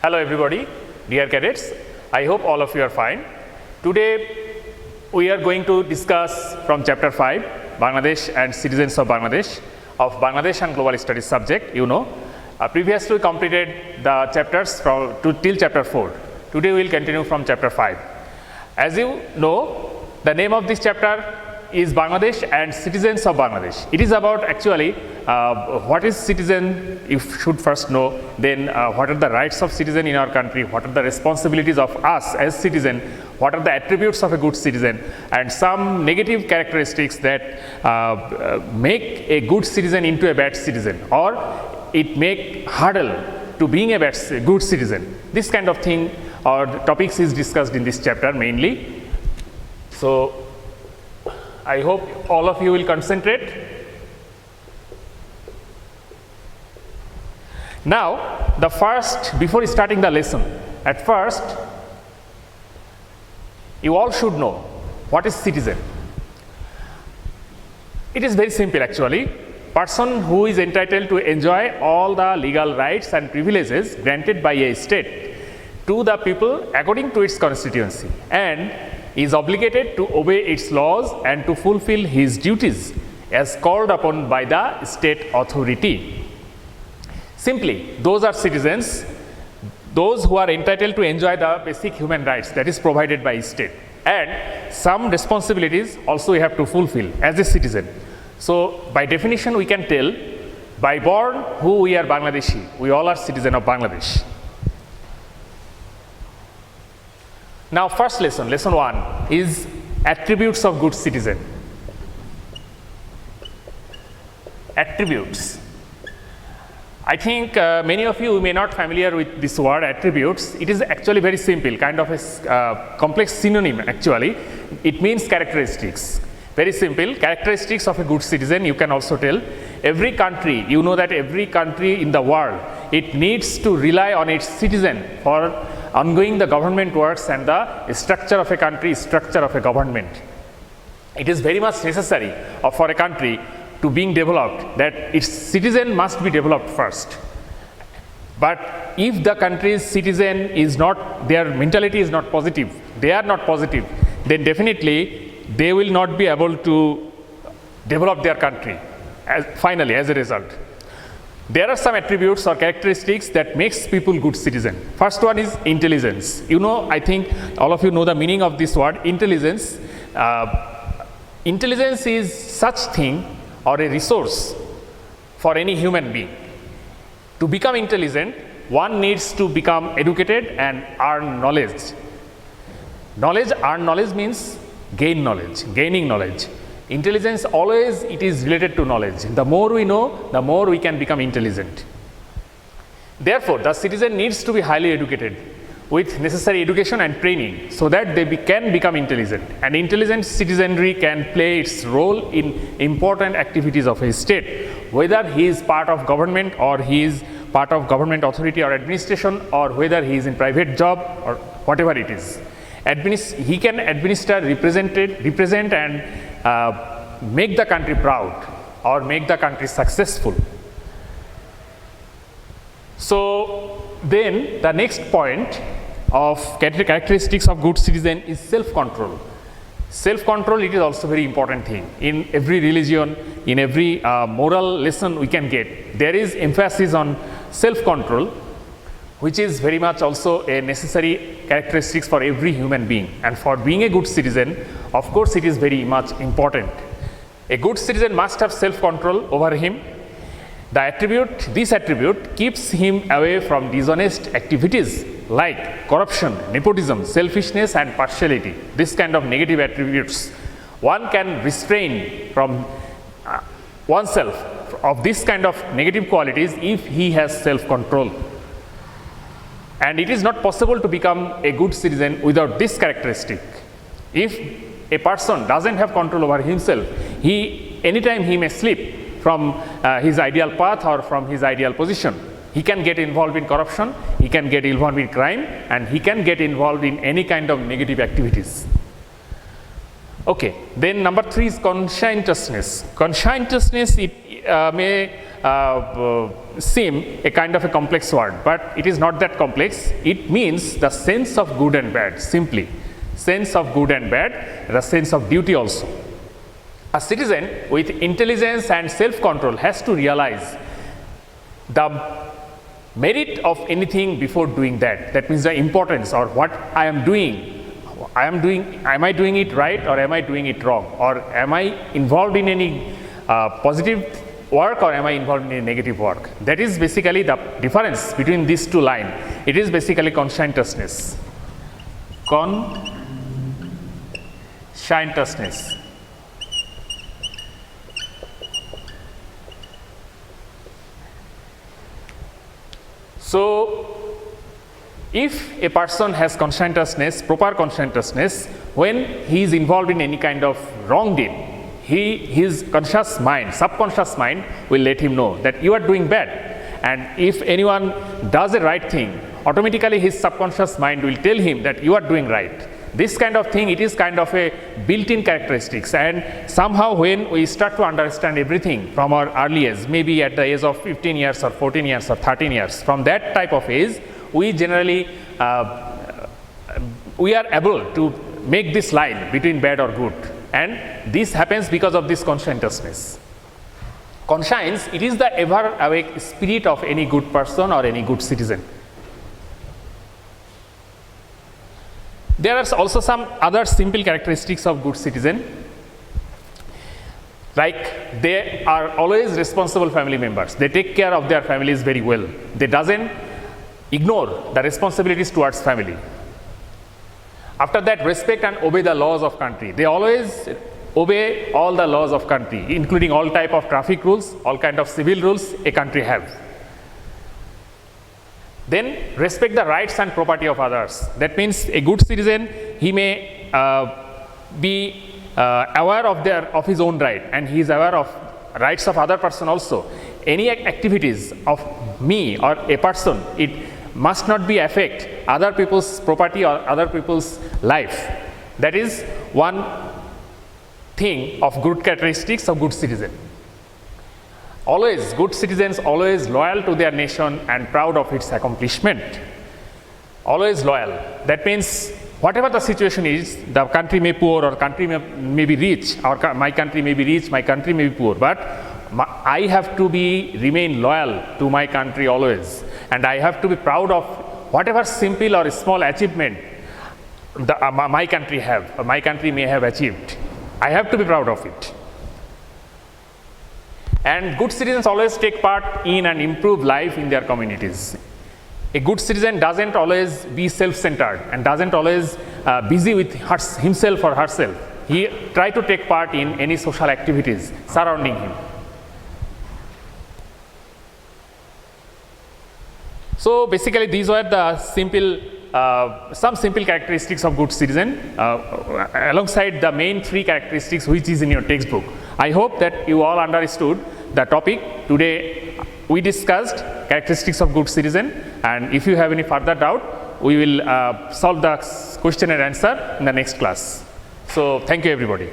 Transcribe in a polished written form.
Hello everybody, dear cadets. I hope all of you are fine. Today we are going to discuss from chapter 5, Bangladesh and citizens of Bangladesh and global studies subject, you know. Previously we completed the chapters till chapter 4. Today we will continue from chapter 5. As you know, the name of this chapter is Bangladesh and citizens of Bangladesh. It is about actually what is citizen, you should first know, then what are the rights of citizen in our country, what are the responsibilities of us as citizen, what are the attributes of a good citizen, and some negative characteristics that make a good citizen into a bad citizen, or it make hurdle to being a good citizen. This kind of thing or topics is discussed in this chapter mainly. So I hope all of you will concentrate. Now, before starting the lesson, at first, you all should know what is citizen. It is very simple actually. Person who is entitled to enjoy all the legal rights and privileges granted by a state to the people according to its constituency, and is obligated to obey its laws and to fulfill his duties as called upon by the state authority. Simply, those are citizens, those who are entitled to enjoy the basic human rights that is provided by state, and some responsibilities also we have to fulfill as a citizen. So by definition we can tell, by born who we are Bangladeshi, we all are citizen of Bangladesh. Now first lesson 1 is attributes of good citizen. Attributes. I think many of you may not familiar with this word attributes. It is actually very simple, kind of a complex synonym actually. It means characteristics. Very simple, characteristics of a good citizen. You can also tell every country, you know that every country in the world, it needs to rely on its citizen for ongoing the government works and the structure of a country, structure of a government. It is very much necessary for a country to being developed that its citizen must be developed first. But if the country's citizen is not, their mentality is not positive, they are not positive, then definitely they will not be able to develop their country finally as a result. There are some attributes or characteristics that makes people good citizen. First one is intelligence. You know, I think all of you know the meaning of this word intelligence. Intelligence is such thing or a resource for any human being. To become intelligent, one needs to become educated and earn knowledge. Earn knowledge means gain knowledge, gaining knowledge. Intelligence always it is related to knowledge. The more we know, the more we can become intelligent. Therefore, the citizen needs to be highly educated with necessary education and training so that they can become intelligent. And intelligent citizenry can play its role in important activities of a state, whether he is part of government or he is part of government authority or administration, or whether he is in private job or whatever it is. He can administer, represent and make the country proud or make the country successful. So then the next point of characteristics of good citizen is self-control. Self-control, it is also very important thing. In every religion, in every moral lesson we can get, there is emphasis on self-control, which is very much also a necessary characteristics for every human being. And for being a good citizen, of course, it is very much important. A good citizen must have self-control over him. This attribute keeps him away from dishonest activities like corruption, nepotism, selfishness and partiality. This kind of negative attributes. One can restrain from oneself of this kind of negative qualities if he has self-control. And it is not possible to become a good citizen without this characteristic. If a person doesn't have control over himself, anytime he may slip from his ideal path or from his ideal position. He can get involved in corruption, he can get involved in crime, and he can get involved in any kind of negative activities. Okay, then number 3 is conscientiousness. Conscientiousness, it may seem a kind of a complex word, but it is not that complex. It means the sense of good and bad, simply. Sense of good and bad, the sense of duty also. A citizen with intelligence and self-control has to realize the merit of anything before doing that. That means the importance, or what I am doing. Am I doing it right, or am I doing it wrong? Or am I involved in any positive work, or am I involved in any negative work? That is basically the difference between these two lines. It is basically conscientiousness. Conscientiousness. So, if a person has conscientiousness, proper conscientiousness, when he is involved in any kind of wrong deed, his conscious mind, subconscious mind will let him know that you are doing bad. And if anyone does the right thing, automatically his subconscious mind will tell him that you are doing right. This kind of thing, it is kind of a built-in characteristics, and somehow when we start to understand everything from our early age, maybe at the age of 15 years or 14 years or 13 years, from that type of age, we generally we are able to make this line between bad or good, and this happens because of this conscientiousness. Conscience, it is the ever awake spirit of any good person or any good citizen. There are also some other simple characteristics of good citizen, like they are always responsible family members. They take care of their families very well. They doesn't ignore the responsibilities towards family. After that, respect and obey the laws of country. They always obey all the laws of country, including all type of traffic rules, all kind of civil rules a country have. Then respect the rights and property of others. That means a good citizen, he may be aware of his own right, and he is aware of rights of other person also. Any activities of me or a person, it must not be affect other people's property or other people's life. That is one thing of good characteristics of good citizen. Always, good citizens always loyal to their nation and proud of its accomplishment. Always loyal. That means whatever the situation is, the country may poor or country may be rich, or my country may be rich, my country may be poor, but I have to remain loyal to my country always, and I have to be proud of whatever simple or small achievement my country have, or my country may have achieved. I have to be proud of it. And good citizens always take part in and improve life in their communities. A good citizen doesn't always be self-centered and doesn't always busy with himself or herself. He try to take part in any social activities surrounding him. So basically these were the some simple characteristics of good citizen alongside the main three characteristics which is in your textbook. I hope that you all understood the topic. Today we discussed characteristics of good citizen, and if you have any further doubt, we will solve the question and answer in the next class. So thank you everybody.